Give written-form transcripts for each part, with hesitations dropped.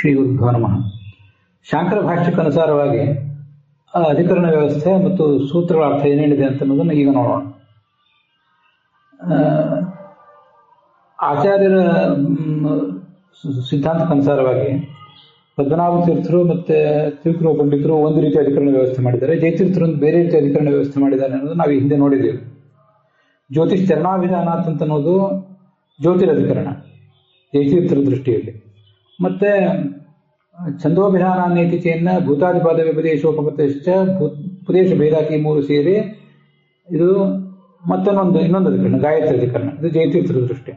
ಶ್ರೀ ಗುರುಭ್ಯೋ ನಮಃ. ಶಾಂಕರ ಭಾಷ್ಯಕ್ಕನುಸಾರವಾಗಿ ಅಧಿಕರಣ ವ್ಯವಸ್ಥೆ ಮತ್ತು ಸೂತ್ರಗಳ ಅರ್ಥ ಏನೇನಿದೆ ಅಂತ ಅನ್ನೋದನ್ನು ಈಗ ನೋಡೋಣ. ಆಚಾರ್ಯರ ಸಿದ್ಧಾಂತಕ್ಕನುಸಾರವಾಗಿ ಪದ್ಮನಾಭ ತೀರ್ಥರು ಮತ್ತೆ ತ್ರಿವಿಕ್ರಮ ಪಂಡಿತರು ಒಂದು ರೀತಿ ಅಧಿಕರಣ ವ್ಯವಸ್ಥೆ ಮಾಡಿದ್ದಾರೆ, ಜಯತೀರ್ಥರು ಒಂದು ಬೇರೆ ರೀತಿ ಅಧಿಕರಣ ವ್ಯವಸ್ಥೆ ಮಾಡಿದ್ದಾರೆ ಅನ್ನೋದು ನಾವು ಹಿಂದೆ ನೋಡಿದ್ದೇವೆ. ಜ್ಯೋತಿಷ್ ಚರಣಾಭಿಧಾನಾತ್ ಅಂತ ಅನ್ನೋದು ಜ್ಯೋತಿರಧಿಕರಣ ಜಯತೀರ್ಥರ ದೃಷ್ಟಿಯಲ್ಲಿ. ಮತ್ತೆ ಛಂದೋಭಿಧಾನ ನೀತಿಚೆಯನ್ನ ಭೂತಾದಿಪಾದ ವ್ಯಪದೇಶೋಪಗತಶ್ಚ ಉಪದೇಶ ಭೇದಾತಿ ಮೂರು ಸೇರಿ ಇದು ಇನ್ನೊಂದು ಅಧಿಕರಣ, ಗಾಯತ್ರಿ ಅಧಿಕರಣ. ಇದು ಜಯತೀರ್ಥರ ದೃಷ್ಟಿ.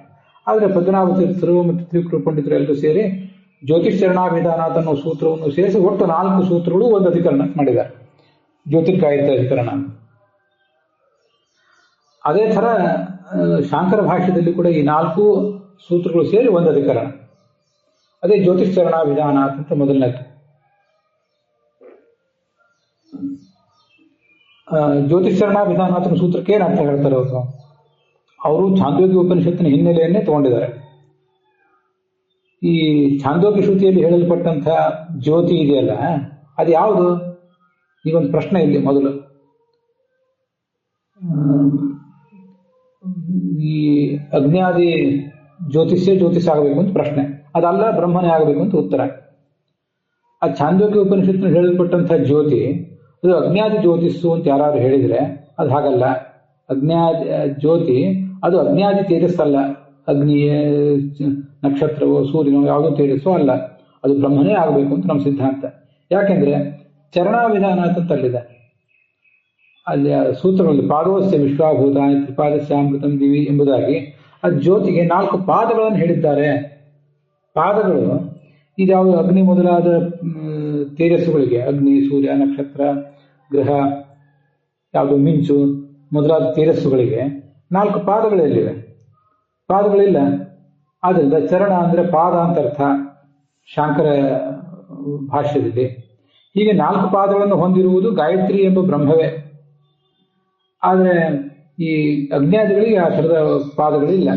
ಆದರೆ ಪದ್ಮನಾಭ ತೀರ್ಥರು ಮತ್ತು ತ್ರಿವಿಕ್ರಮ ಪಂಡಿತರು ಎಲ್ಲರೂ ಸೇರಿ ಜ್ಯೋತಿಷ್ ಚರಣಾಭಿಧಾನಾತ್ ಅನ್ನೋ ಸೂತ್ರವನ್ನು ಸೇರಿಸಿ ಒಟ್ಟು 4 ಸೂತ್ರಗಳು ಒಂದು ಅಧಿಕರಣ ಮಾಡಿದ್ದಾರೆ, ಜ್ಯೋತಿರ್ಗಾಯತ್ರಿ ಅಧಿಕರಣ. ಅದೇ ಥರ ಶಾಂಕರ ಭಾಷ್ಯದಲ್ಲಿ ಕೂಡ ಈ 4 ಸೂತ್ರಗಳು ಸೇರಿ ಒಂದು ಅಧಿಕರಣ, ಅದೇ ಜ್ಯೋತಿಷ್ ಚರಣಾಭಿಧಾನಾತ್ ಅಂತ ಮೊದಲನೇದು. ಜ್ಯೋತಿಷ್ ಚರಣಾಭಿಧಾನಾತ್ ಸೂತ್ರಕ್ಕೆ ಏನು ಅರ್ಥ ಹೇಳ್ತಾರೆ ಅವರು ಛಾಂದೋಗ್ಯ ಉಪನಿಷತ್ತಿನ ಹಿನ್ನೆಲೆಯನ್ನೇ ತಗೊಂಡಿದ್ದಾರೆ. ಈ ಛಾಂದೋಗ್ಯ ಶ್ರುತಿಯಲ್ಲಿ ಹೇಳಲ್ಪಟ್ಟಂತಹ ಜ್ಯೋತಿ ಇದೆಯಲ್ಲ, ಅದು ಯಾವುದು? ಈಗೊಂದು ಪ್ರಶ್ನೆ ಇಲ್ಲಿ ಮೊದಲು. ಈ ಅಗ್ನಿಯಾದಿ ಜ್ಯೋತಿಷ ಆಗಬೇಕು ಅಂತ ಪ್ರಶ್ನೆ, ಅದಲ್ಲ ಬ್ರಹ್ಮನೇ ಆಗಬೇಕು ಅಂತ ಉತ್ತರ. ಆ ಛಾಂದೋಗ್ಯ ಉಪನಿಷತ್ತಿನ ಹೇಳಲ್ಪಟ್ಟಂತಹ ಜ್ಯೋತಿ ಅದು ಅಗ್ನಿಯಾದಿ ಜ್ಯೋತಿಸ್ಸು ಅಂತ ಯಾರಾದ್ರು ಹೇಳಿದ್ರೆ ಅದು ಹಾಗಲ್ಲ. ಅಗ್ನಿಯಾದಿ ಜ್ಯೋತಿ ಅದು ಅಗ್ನಿಯಾದಿ ತೇಜಸ್ಸಲ್ಲ, ಅಗ್ನಿ ನಕ್ಷತ್ರವೋ ಸೂರ್ಯನೋ ಯಾವುದೋ ತೇಜಸ್ಸೋ ಅಲ್ಲ, ಅದು ಬ್ರಹ್ಮನೇ ಆಗಬೇಕು ಅಂತ ನಮ್ಮ ಸಿದ್ಧಾಂತ. ಯಾಕೆಂದ್ರೆ ಚರಣಾವಿಧಾನ ಅಂತಲ್ಲಿದೆ, ಅಲ್ಲಿ ಸೂತ್ರಗಳಲ್ಲಿ ಪಾದೋಸ್ಯ ವಿಶ್ವಾಭೂತ ತ್ರಿಪಾದಸ್ಯಾಮೃತಂ ದಿವಿ ಎಂಬುದಾಗಿ ಆ ಜ್ಯೋತಿಗೆ 4 ಪಾದಗಳನ್ನು ಹೇಳಿದ್ದಾರೆ. ಪಾದಗಳು ಇದ್ಯಾವುದು? ಅಗ್ನಿ ಮೊದಲಾದ ತೇಜಸ್ಸುಗಳಿಗೆ, ಅಗ್ನಿ, ಸೂರ್ಯ, ನಕ್ಷತ್ರ, ಗ್ರಹ, ಯಾವುದು ಮಿಂಚು ಮೊದಲಾದ ತೇಜಸ್ಸುಗಳಿಗೆ 4 ಪಾದಗಳೆಲ್ಲಿವೆ? ಪಾದಗಳಿಲ್ಲ. ಆದ್ದರಿಂದ ಚರಣ ಅಂದ್ರೆ ಪಾದ ಅಂತ ಅರ್ಥ ಶಾಂಕರ ಭಾಷ್ಯದಲ್ಲಿ. ಹೀಗೆ 4 ಪಾದಗಳನ್ನು ಹೊಂದಿರುವುದು ಗಾಯತ್ರಿ ಎಂಬ ಬ್ರಹ್ಮವೇ. ಆದರೆ ಈ ಅಜ್ಞಾದಿಗಳಿಗೆ ಆ ಥರದ ಪಾದಗಳಿಲ್ಲ.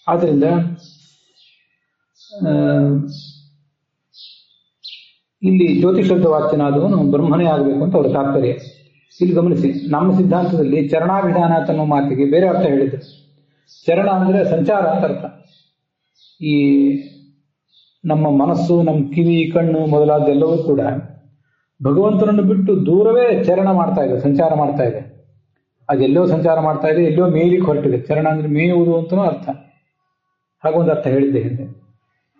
ಆದ್ದರಿಂದ ಇಲ್ಲಿ ಜ್ಯೋತಿಷಬ್ದ ವಾಚ್ಯನಾದವನು ಬ್ರಹ್ಮನೇ ಆಗಬೇಕು ಅಂತ ಅವರ ತಾತ್ಪರ್ಯ. ಇಲ್ಲಿ ಗಮನಿಸಿ, ನಮ್ಮ ಸಿದ್ಧಾಂತದಲ್ಲಿ ಚರಣಾಭಿಧಾನ ಅನ್ನೋ ಮಾತಿಗೆ ಬೇರೆ ಅರ್ಥ ಹೇಳಿದ್ರು. ಚರಣ ಅಂದ್ರೆ ಸಂಚಾರ ಅಂತ ಅರ್ಥ. ಈ ನಮ್ಮ ಮನಸ್ಸು, ನಮ್ಮ ಕಿವಿ, ಕಣ್ಣು ಮೊದಲಾದೆಲ್ಲವೂ ಕೂಡ ಭಗವಂತನನ್ನು ಬಿಟ್ಟು ದೂರವೇ ಚರಣ ಮಾಡ್ತಾ ಇದೆ, ಸಂಚಾರ ಮಾಡ್ತಾ ಇದೆ. ಅದೆಲ್ಲೋ ಸಂಚಾರ ಮಾಡ್ತಾ ಇದೆ, ಎಲ್ಲೋ ಮೇಲಿಕ್ಕೆ ಹೊರಟಿದೆ. ಚರಣ ಅಂದ್ರೆ ಮೇಯುವುದು ಅಂತನೂ ಅರ್ಥ. ಹಾಗೊಂದು ಅರ್ಥ ಹೇಳಿದ್ದೆ ಹಿಂದೆ.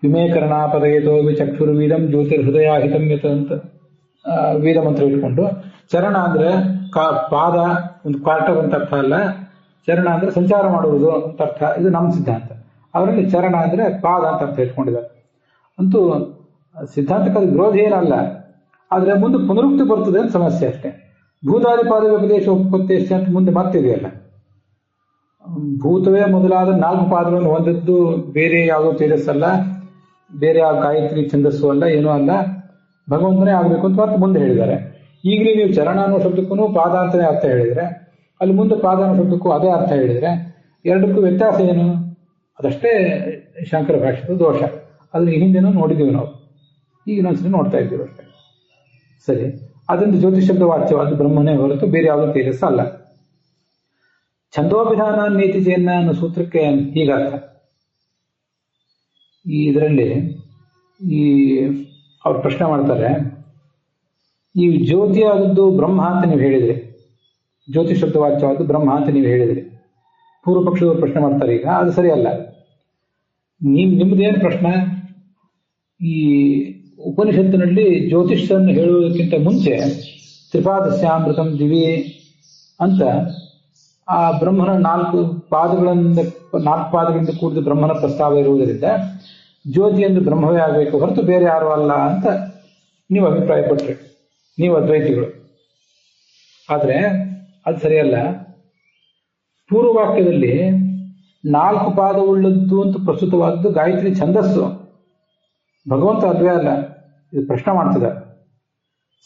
ವಿಮೇಕರಣ ಪದಯತೋ ವಿಚಕ್ಷುರ್ವೀದಂ ಜ್ಯೋತಿರ್ಹೃದಯಾಹಿತಂ ಯತ ಅಂತ ವೇದ ಮಂತ್ರ ಇಟ್ಕೊಂಡು ಚರಣ ಅಂದ್ರೆ ಪಾದ ಒಂದು ಕ್ವಾರ್ಟರ್ ಅಂತ ಅರ್ಥ ಅಲ್ಲ. ಚರಣ ಅಂದ್ರೆ ಸಂಚಾರ ಮಾಡುವುದು ಅಂತ ಅರ್ಥ. ಇದು ನಮ್ಮ ಸಿದ್ಧಾಂತ. ಅವರಲ್ಲಿ ಚರಣ ಅಂದ್ರೆ ಪಾದ ಅಂತ ಅರ್ಥ ಇಟ್ಕೊಂಡಿದ್ದಾರೆ. ಅಂತೂ ಸಿದ್ಧಾಂತಕ್ಕೆ ಅದು ವಿರೋಧ ಏನಲ್ಲ, ಆದ್ರೆ ಮುಂದೆ ಪುನರುಕ್ತಿ ಬರ್ತದೆ ಅಂತ ಸಮಸ್ಯೆ ಅಷ್ಟೇ. ಭೂತಾದಿಪಾದ ವ್ಯಪದೇಶ ಉಪದೇಶ ಅಂತ ಮುಂದೆ ಮತ್ತಿದೆಯಲ್ಲ, ಭೂತವೇ ಮೊದಲಾದ 4 ಪಾದಗಳನ್ನು ಹೊಂದಿದ್ದು ಬೇರೆ ಯಾವುದೋ ತೇಜಸ್ಸಲ್ಲ, ಬೇರೆ ಯಾವ ಗಾಯತ್ರಿ ಛಂದಸ್ಸು ಅಲ್ಲ, ಏನೂ ಅಲ್ಲ, ಭಗವಂತನೇ ಆಗಬೇಕು ಅಂತ ಮತ್ತೆ ಮುಂದೆ ಹೇಳಿದ್ದಾರೆ. ಈಗಲೇ ನೀವು ಚರಣ ಅನ್ನೋ ಶಬ್ದಕ್ಕೂ ಪಾದ ಅಂತಲೇ ಅರ್ಥ ಹೇಳಿದ್ರೆ, ಅಲ್ಲಿ ಮುಂದೆ ಪಾದ ಅನ್ನೋ ಶಬ್ದಕ್ಕೂ ಅದೇ ಅರ್ಥ ಹೇಳಿದ್ರೆ ಎರಡಕ್ಕೂ ವ್ಯತ್ಯಾಸ ಏನು? ಅದಷ್ಟೇ ಶಂಕರ ಭಾಷ್ಯದ ದೋಷ. ಅದನ್ನ ಹಿಂದೆನೂ ನೋಡಿದ್ದೀವಿ ನಾವು, ಈಗ ಇನ್ನೊಂದ್ಸರಿ ನೋಡ್ತಾ ಇದ್ದೀವಿ ಅಷ್ಟೇ. ಸರಿ, ಅದೊಂದು ಜ್ಯೋತಿಷಬ್ದ ವಾಚ್ಯವಾದ ಬ್ರಹ್ಮನೇ ಹೊರತು ಬೇರೆ ಯಾವುದೋ ತೇಜಸ್ಸ ಅಲ್ಲ. ಛಂದೋಭಿಧಾನ ನೀತಿಚೆಯನ್ನ ಅನ್ನೋ ಸೂತ್ರಕ್ಕೆ ಹೀಗರ್ಥ. ಇದರಲ್ಲಿ ಅವ್ರು ಪ್ರಶ್ನೆ ಮಾಡ್ತಾರೆ, ಈ ಜ್ಯೋತಿ ಆದದ್ದು ಬ್ರಹ್ಮ ಅಂತ ನೀವು ಹೇಳಿದ್ರಿ, ಜ್ಯೋತಿಷ್ ಶಬ್ದ ವಾಚ್ಯವಾದ್ದು ಬ್ರಹ್ಮ ಅಂತ ನೀವು ಹೇಳಿದ್ರಿ. ಪೂರ್ವ ಪಕ್ಷದವರು ಪ್ರಶ್ನೆ ಮಾಡ್ತಾರೆ, ಈಗ ಅದು ಸರಿಯಲ್ಲ. ನಿಮ್ದೇನು ಪ್ರಶ್ನೆ? ಈ ಉಪನಿಷತ್ತಿನಲ್ಲಿ ಜ್ಯೋತಿಷನ್ನು ಹೇಳುವುದಕ್ಕಿಂತ ಮುಂಚೆ ತ್ರಿಪಾದಸ್ಯಾಮೃತಂ ದಿವಿ ಅಂತ ಆ ಬ್ರಹ್ಮನ 4 ಪಾದಗಳಿಂದ ಕೂಡಿದ ಬ್ರಹ್ಮನ ಪ್ರಸ್ತಾವ ಇರುವುದರಿಂದ ಜ್ಯೋತಿ ಎಂದು ಬ್ರಹ್ಮವೇ ಆಗಬೇಕು ಹೊರತು ಬೇರೆ ಯಾರು ಅಲ್ಲ ಅಂತ ನೀವು ಅಭಿಪ್ರಾಯಪಟ್ರಿ, ನೀವು ಅದ್ವೈತಿಗಳು. ಆದ್ರೆ ಅದು ಸರಿಯಲ್ಲ. ಪೂರ್ವವಾಕ್ಯದಲ್ಲಿ 4 ಪಾದವುಳ್ಳದ್ದು ಅಂತ ಪ್ರಸ್ತುತವಾದದ್ದು ಗಾಯತ್ರಿ ಛಂದಸ್ಸು, ಭಗವಂತ ಅದ್ವೇ ಅಲ್ಲ. ಇದು ಪ್ರಶ್ನೆ ಮಾಡ್ತದೆ.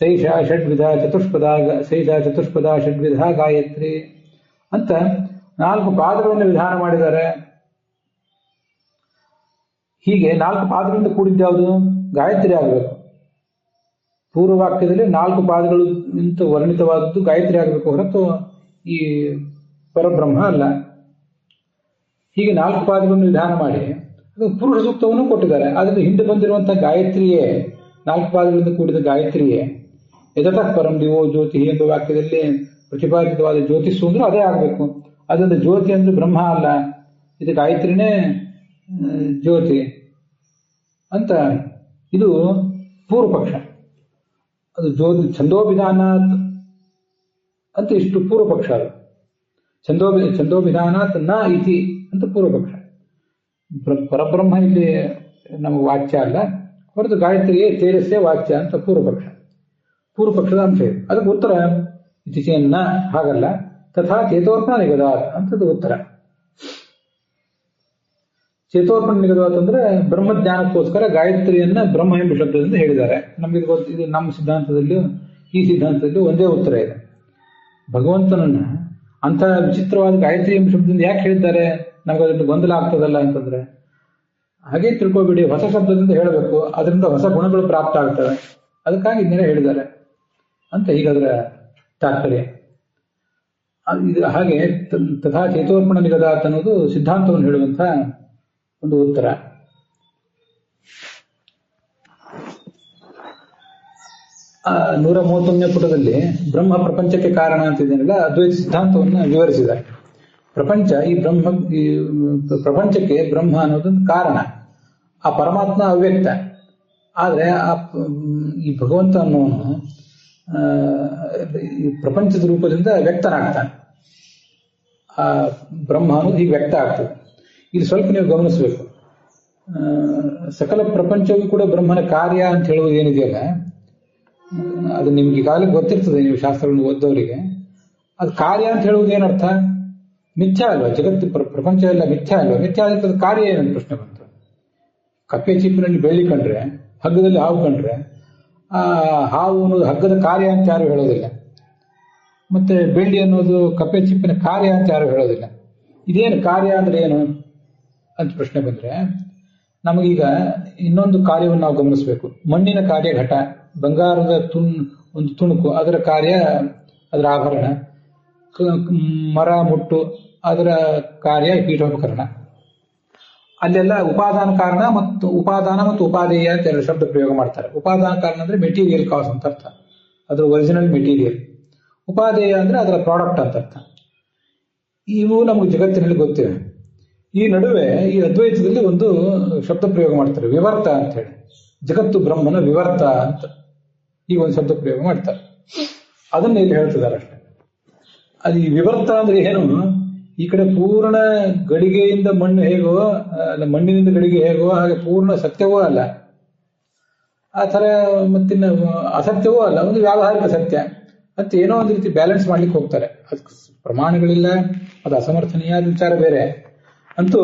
ಸೈಷ ಷಡ್ವಿಧ ಚತುಷ್ಪದ ಷಡ್ವಿಧ ಗಾಯತ್ರಿ ಅಂತ 4 ಪಾದಗಳನ್ನು ವಿಧಾನ ಮಾಡಿದ್ದಾರೆ. ಹೀಗೆ 4 ಪಾದಗಳಿಂದ ಕೂಡಿದ್ಯಾವುದು? ಗಾಯತ್ರಿ ಆಗಬೇಕು. ಪೂರ್ವವಾಕ್ಯದಲ್ಲಿ 4 ಪಾದಗಳು ಇಂತ ವರ್ಣಿತವಾದದ್ದು ಗಾಯತ್ರಿ ಆಗಬೇಕು ಹೊರತು ಈ ಪರಬ್ರಹ್ಮ ಅಲ್ಲ. ಹೀಗೆ 4 ಪಾದಗಳನ್ನು ವಿಧಾನ ಮಾಡಿ ಅದು ಪುರುಷ ಸೂಕ್ತವನ್ನು ಕೊಟ್ಟಿದ್ದಾರೆ. ಅದರಿಂದ ಹಿಂದೆ ಬಂದಿರುವಂತಹ ಗಾಯತ್ರಿಯೇ, 4 ಪಾದಗಳಿಂದ ಕೂಡಿದ ಗಾಯತ್ರಿಯೇ ಯತತಃ ಪರಂ ದಿವೋ ಜ್ಯೋತಿ ಎಂಬ ವಾಕ್ಯದಲ್ಲಿ ಪ್ರತಿಪಾದಿತವಾದ ಜ್ಯೋತಿಸ್ಸು ಅಂದ್ರೆ ಅದೇ ಆಗಬೇಕು. ಅದರಿಂದ ಜ್ಯೋತಿ ಅಂದ್ರೆ ಬ್ರಹ್ಮ ಅಲ್ಲ, ಇದು ಗಾಯತ್ರಿನೇ ಜ್ಯೋತಿ ಅಂತ ಇದು ಪೂರ್ವ ಪಕ್ಷ. ಅದು ಜ್ಯೋತಿ ಛಂದೋಭಿಧಾನಾತ್ ಅಂತ ಇಷ್ಟು ಪೂರ್ವ ಪಕ್ಷ. ಅದು ಛಂದೋಭಿಧಾನಾತ್ ನ ಇತಿ ಅಂತ ಪೂರ್ವ ಪಕ್ಷ. ಪರಬ್ರಹ್ಮ ಇಲ್ಲಿ ನಮಗೆ ವಾಚ್ಯ ಅಲ್ಲ ಹೊರತು ಗಾಯತ್ರಿಯೇ ತೇಜಸ್ಸೇ ವಾಚ್ಯ ಅಂತ ಪೂರ್ವ ಪಕ್ಷ. ಪೂರ್ವ ಪಕ್ಷದ ಅಂಶ ಇದೆ. ಅದಕ್ಕೆ ಉತ್ತರ ಇತಿಚೇನ್ನ ಹಾಗಲ್ಲ, ತಥಾ ಚೇತೋರ್ಪಣ ನಿಗದಾತ್ ಅಂತದ್ದು ಉತ್ತರ. ಚೇತೋರ್ಪಣ ನಿಗದಾತ್ ಅಂದ್ರೆ ಬ್ರಹ್ಮಜ್ಞಾನಕ್ಕೋಸ್ಕರ ಗಾಯತ್ರಿಯನ್ನ ಬ್ರಹ್ಮ ಎಂಬ ಶಬ್ದದಿಂದ ಹೇಳಿದ್ದಾರೆ. ನಮಗೆ ಇದು ನಮ್ಮ ಸಿದ್ಧಾಂತದಲ್ಲೂ ಈ ಸಿದ್ಧಾಂತದಲ್ಲೂ ಒಂದೇ ಉತ್ತರ ಇದೆ. ಭಗವಂತನನ್ನ ಅಂತ ವಿಚಿತ್ರವಾದ ಗಾಯತ್ರಿ ಎಂಬ ಶಬ್ದದಿಂದ ಯಾಕೆ ಹೇಳಿದ್ದಾರೆ, ನಮಗೆ ಅದನ್ನು ಗೊಂದಲ ಆಗ್ತದಲ್ಲ ಅಂತಂದ್ರೆ ಹಾಗೆ ತಿಳ್ಕೊಬೇಡಿ, ಹೊಸ ಶಬ್ದದಿಂದ ಹೇಳಬೇಕು, ಅದರಿಂದ ಹೊಸ ಗುಣಗಳು ಪ್ರಾಪ್ತ ಆಗ್ತವೆ, ಅದಕ್ಕಾಗಿ ಇದನ್ನೇ ಹೇಳಿದ್ದಾರೆ ಅಂತ ಹೀಗಾದ್ರ ತಾತ್ಪರ್ಯ. ಇದು ಹಾಗೆ ತಥಾ ಚೇತೋರ್ಪಣ ನಿಗದಾತ್ ಅನ್ನೋದು ಸಿದ್ಧಾಂತವನ್ನು ಹೇಳುವಂತ ಒಂದು ಉತ್ತರ. ಆ 131ನೇ ಪುಟದಲ್ಲಿ ಬ್ರಹ್ಮ ಪ್ರಪಂಚಕ್ಕೆ ಕಾರಣ ಅಂತಿದ್ದೇನಲ್ಲ, ಅದ್ವೈತ ಸಿದ್ಧಾಂತವನ್ನು ವಿವರಿಸಿದ್ದಾರೆ. ಈ ಪ್ರಪಂಚಕ್ಕೆ ಬ್ರಹ್ಮ ಅನ್ನೋದೊಂದು ಕಾರಣ. ಆ ಪರಮಾತ್ಮ ಅವ್ಯಕ್ತ, ಆದ್ರೆ ಈ ಭಗವಂತ ಅನ್ನೋನು ಈ ಪ್ರಪಂಚದ ರೂಪದಿಂದ ವ್ಯಕ್ತನಾಗ್ತಾನೆ. ಆ ಬ್ರಹ್ಮ ಅನ್ನೋದು ಹೀಗೆ ವ್ಯಕ್ತ ಆಗ್ತದೆ. ಇದು ಸ್ವಲ್ಪ ನೀವು ಗಮನಿಸಬೇಕು. ಸಕಲ ಪ್ರಪಂಚವೂ ಕೂಡ ಬ್ರಹ್ಮನ ಕಾರ್ಯ ಅಂತ ಹೇಳುವುದು ಏನಿದೆಯಲ್ಲ, ಅದು ನಿಮ್ಗೆ ಈಗಾಗಲೇ ಗೊತ್ತಿರ್ತದೆ, ನೀವು ಶಾಸ್ತ್ರಗಳನ್ನು ಓದೋರಿಗೆ. ಅದು ಕಾರ್ಯ ಅಂತ ಹೇಳುವುದು ಏನರ್ಥ? ಮಿಥ್ಯಾ ಅಲ್ವಾ? ಜಗತ್ತು ಪ್ರಪಂಚ ಎಲ್ಲ ಮಿಥ್ಯಾ ಅಲ್ವಾ? ಮಿಥ್ಯಾ ಆದ ಕಾರ್ಯ ಏನಂತ ಪ್ರಶ್ನೆ ಬಂತು. ಕಪ್ಪೆ ಚಿಪ್ಪಿನಲ್ಲಿ ಬೆಳ್ಳಿ ಕಂಡ್ರೆ, ಹಗ್ಗದಲ್ಲಿ ಹಾವು ಕಂಡ್ರೆ, ಆ ಹಾವು ಅನ್ನೋದು ಹಗ್ಗದ ಕಾರ್ಯ ಅಂತ ಯಾರು ಹೇಳೋದಿಲ್ಲ. ಮತ್ತೆ ಬೆಳ್ಳಿ ಅನ್ನೋದು ಕಪ್ಪೆ ಚಿಪ್ಪಿನ ಕಾರ್ಯ ಅಂತ ಯಾರು ಹೇಳೋದಿಲ್ಲ. ಇದೇನು ಕಾರ್ಯ ಅಂದ್ರೆ ಏನು ಅಂತ ಪ್ರಶ್ನೆ ಬಂದ್ರೆ, ನಮಗೀಗ ಇನ್ನೊಂದು ಕಾರ್ಯವನ್ನು ನಾವು ಗಮನಿಸಬೇಕು. ಮಣ್ಣಿನ ಕಾರ್ಯ ಘಟ, ಬಂಗಾರದ ಒಂದು ತುಣುಕು ಅದರ ಕಾರ್ಯ ಅದರ ಆಭರಣ, ಮರ ಮುಟ್ಟು ಅದರ ಕಾರ್ಯ ಪೀಠೋಪಕರಣ. ಅಲ್ಲೆಲ್ಲ ಉಪಾದಾನ ಕಾರಣ ಮತ್ತು ಉಪಾದೇಯ ಅಂತ ಎರಡು ಶಬ್ದ ಪ್ರಯೋಗ ಮಾಡ್ತಾರೆ. ಉಪಾದಾನ ಕಾರಣ ಅಂದ್ರೆ ಮೆಟೀರಿಯಲ್ ಕಾಸ್ ಅಂತ ಅರ್ಥ, ಅದರ ಒರಿಜಿನಲ್ ಮೆಟೀರಿಯಲ್. ಉಪಾದೇಯ ಅಂದ್ರೆ ಅದರ ಪ್ರಾಡಕ್ಟ್ ಅಂತ ಅರ್ಥ. ಇವು ನಮಗೆ ಜಗತ್ತಿನಲ್ಲಿ ಗೊತ್ತಿವೆ. ಈ ನಡುವೆ ಈ ಅದ್ವೈತದಲ್ಲಿ ಒಂದು ಶಬ್ದ ಪ್ರಯೋಗ ಮಾಡ್ತಾರೆ, ವಿವರ್ತ ಅಂತ ಹೇಳಿ. ಜಗತ್ತು ಬ್ರಹ್ಮನ ವಿವರ್ತ ಅಂತ ಈಗ ಒಂದು ಶಬ್ದ ಪ್ರಯೋಗ ಮಾಡ್ತಾರೆ. ಅದನ್ನ ಇಲ್ಲಿ ಹೇಳ್ತಿದ್ದಾರೆ ಅಷ್ಟೇ. ಅದು ಈ ವಿವರ್ತ ಅಂದ್ರೆ ಏನು? ಈ ಕಡೆ ಪೂರ್ಣ ಗಡಿಗೆಯಿಂದ ಮಣ್ಣು ಹೇಗೋ, ಮಣ್ಣಿನಿಂದ ಗಡಿಗೆ ಹೇಗೋ ಹಾಗೆ ಪೂರ್ಣ ಸತ್ಯವೂ ಅಲ್ಲ, ಆ ಥರ ಮತ್ತಿನ್ನ ಅಸತ್ಯವೂ ಅಲ್ಲ, ಒಂದು ವ್ಯಾವಹಾರಿಕ ಸತ್ಯ ಅಂತ ಏನೋ ಒಂದು ರೀತಿ ಬ್ಯಾಲೆನ್ಸ್ ಮಾಡ್ಲಿಕ್ಕೆ ಹೋಗ್ತಾರೆ. ಅದಕ್ಕೆ ಪ್ರಮಾಣಗಳಿಲ್ಲ, ಅದು ಅಸಮರ್ಥನೀಯ, ಅದು ವಿಚಾರ ಬೇರೆ. ಅಂತೂ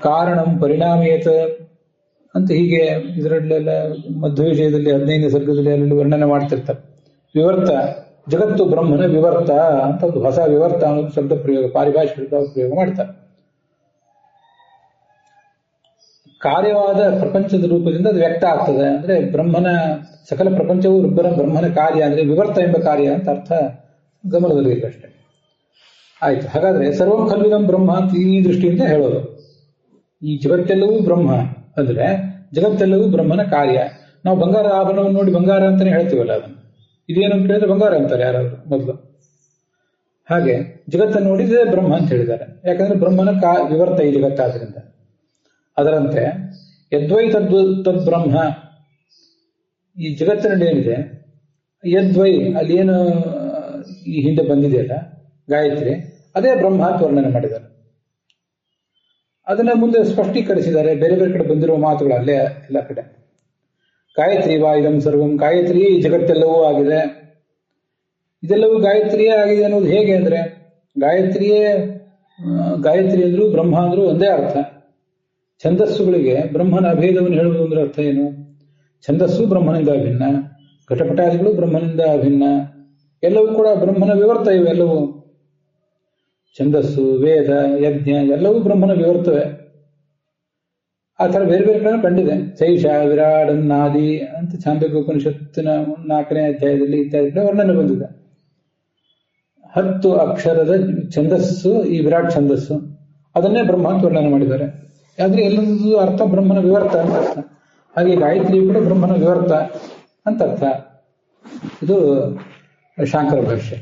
ಕಾರಣಂ ಪರಿಣಾಮೇತ ಅಂತ ಹೀಗೆ ಇದರಲ್ಲೆಲ್ಲ ಮಧ್ವ ವಿಷಯದಲ್ಲಿ 15ನೇ ಸರ್ಗದಲ್ಲಿ ಅಲ್ಲಿ ವರ್ಣನೆ ಮಾಡ್ತಿರ್ತಾರೆ. ವಿವರ್ತ, ಜಗತ್ತು ಬ್ರಹ್ಮನ ವಿವರ್ತ ಅಂತ ಒಂದು ಹೊಸ ವಿವರ್ತ ಅನ್ನೋದು ಶಬ್ದ ಪ್ರಯೋಗ, ಪಾರಿಭಾಷಿಕ ಪ್ರಯೋಗ ಮಾಡ್ತಾರೆ. ಕಾರ್ಯವಾದ ಪ್ರಪಂಚದ ರೂಪದಿಂದ ಅದು ವ್ಯಕ್ತ ಆಗ್ತದೆ. ಅಂದ್ರೆ ಬ್ರಹ್ಮನ ಸಕಲ ಪ್ರಪಂಚವು ಬ್ರಹ್ಮನ ಕಾರ್ಯ ಅಂದ್ರೆ ವಿವರ್ತ ಎಂಬ ಕಾರ್ಯ ಅಂತ ಅರ್ಥ ಗಮನದಲ್ಲಿ ಅಷ್ಟೇ. ಆಯ್ತು. ಹಾಗಾದ್ರೆ ಸರ್ವಂ ಖಲ್ವಿದಂ ಬ್ರಹ್ಮ ಅಂತ ಈ ದೃಷ್ಟಿಯಿಂದ ಹೇಳೋದು. ಈ ಜಗತ್ತೆಲ್ಲವೂ ಬ್ರಹ್ಮ ಅಂದ್ರೆ ಜಗತ್ತೆಲ್ಲವೂ ಬ್ರಹ್ಮನ ಕಾರ್ಯ. ನಾವು ಬಂಗಾರ ಆಭರಣವನ್ನು ನೋಡಿ ಬಂಗಾರ ಅಂತಾನೆ ಹೇಳ್ತೀವಲ್ಲ, ಅದನ್ನು ಇದೇನು ಅಂತ ಹೇಳಿದ್ರೆ ಬಂಗಾರ ಅಂತಾರೆ ಯಾರಾದ್ರು ಮೊದಲು. ಹಾಗೆ ಜಗತ್ತನ್ನು ನೋಡಿದ್ರೆ ಬ್ರಹ್ಮ ಅಂತ ಹೇಳಿದ್ದಾರೆ. ಯಾಕಂದ್ರೆ ಬ್ರಹ್ಮನ ವಿವರ್ತ ಈ ಜಗತ್ತಾದ್ರಿಂದ. ಅದರಂತೆ ಯದ್ವೈ ತದ್ ಬ್ರಹ್ಮ, ಈ ಜಗತ್ತಿನಲ್ಲಿ ಏನಿದೆ ಯದ್ವೈ, ಅಲ್ಲಿ ಏನು ಈ ಹಿಂದೆ ಬಂದಿದೆಯಲ್ಲ ಗಾಯತ್ರಿ, ಅದೇ ಬ್ರಹ್ಮ ಅಂತ ವರ್ಣನೆ ಮಾಡಿದ್ದಾರೆ. ಅದನ್ನ ಮುಂದೆ ಸ್ಪಷ್ಟೀಕರಿಸಿದ್ದಾರೆ. ಬೇರೆ ಬೇರೆ ಕಡೆ ಬಂದಿರುವ ಮಾತುಗಳು ಅಲ್ಲೇ ಎಲ್ಲ ಕಡೆ. ಗಾಯತ್ರಿ ವಾ ಇದಂ ಸರ್ವಂ, ಗಾಯತ್ರಿಯೇ ಈ ಜಗತ್ತೆಲ್ಲವೂ ಆಗಿದೆ. ಇದೆಲ್ಲವೂ ಗಾಯತ್ರಿಯೇ ಆಗಿದೆ ಅನ್ನೋದು ಹೇಗೆ ಅಂದ್ರೆ, ಗಾಯತ್ರಿ ಅಂದ್ರು ಬ್ರಹ್ಮ ಅಂದ್ರು ಒಂದೇ ಅರ್ಥ. ಛಂದಸ್ಸುಗಳಿಗೆ ಬ್ರಹ್ಮನ ಅಭೇದವನ್ನು ಹೇಳುವುದು ಅಂದ್ರೆ ಅರ್ಥ ಏನು? ಛಂದಸ್ಸು ಬ್ರಹ್ಮನಿಂದ ಅಭಿನ್ನ, ಘಟಪಟಾದಿಗಳು ಬ್ರಹ್ಮನಿಂದ ಅಭಿನ್ನ, ಎಲ್ಲವೂ ಕೂಡ ಬ್ರಹ್ಮನ ವಿವರ್ತ. ಇವೆಲ್ಲವೂ ಛಂದಸ್ಸು, ವೇದ, ಯಜ್ಞ ಎಲ್ಲವೂ ಬ್ರಹ್ಮನ ವಿವರ್ತವೆ. ಆ ಥರ ಬೇರೆ ಬೇರೆ ಕಡೆ ಕಂಡಿದೆ. ಶೈಷ ವಿರಾಡನ್ನಾದಿ ಅಂತ ಛಾಂದೋಗ್ಯ ಉಪನಿಷತ್ತಿನ 4ನೇ ಅಧ್ಯಾಯದಲ್ಲಿ ಇತ್ಯಾದಿ ವರ್ಣನೆ ಬಂದಿದೆ. 10 ಅಕ್ಷರದ ಛಂದಸ್ಸು ಈ ವಿರಾಟ್ ಛಂದಸ್ಸು, ಅದನ್ನೇ ಬ್ರಹ್ಮ ಅಂತ ವರ್ಣನೆ ಮಾಡಿದ್ದಾರೆ. ಆದ್ರೆ ಎಲ್ಲದೂ ಅರ್ಥ ಬ್ರಹ್ಮನ ವಿವರ್ತ ಅಂತ ಅರ್ಥ. ಹಾಗೆ ಗಾಯತ್ರಿ ಕೂಡ ಬ್ರಹ್ಮನ ವಿವರ್ತ ಅಂತ ಅರ್ಥ. ಇದು ಶಾಂಕರ ಭಾಷ್ಯ.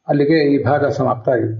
ಅಲ್ಲಿಗೆ ಈ ಭಾಗ ಸಮಾಪ್ತ ಆಗಿದೆ.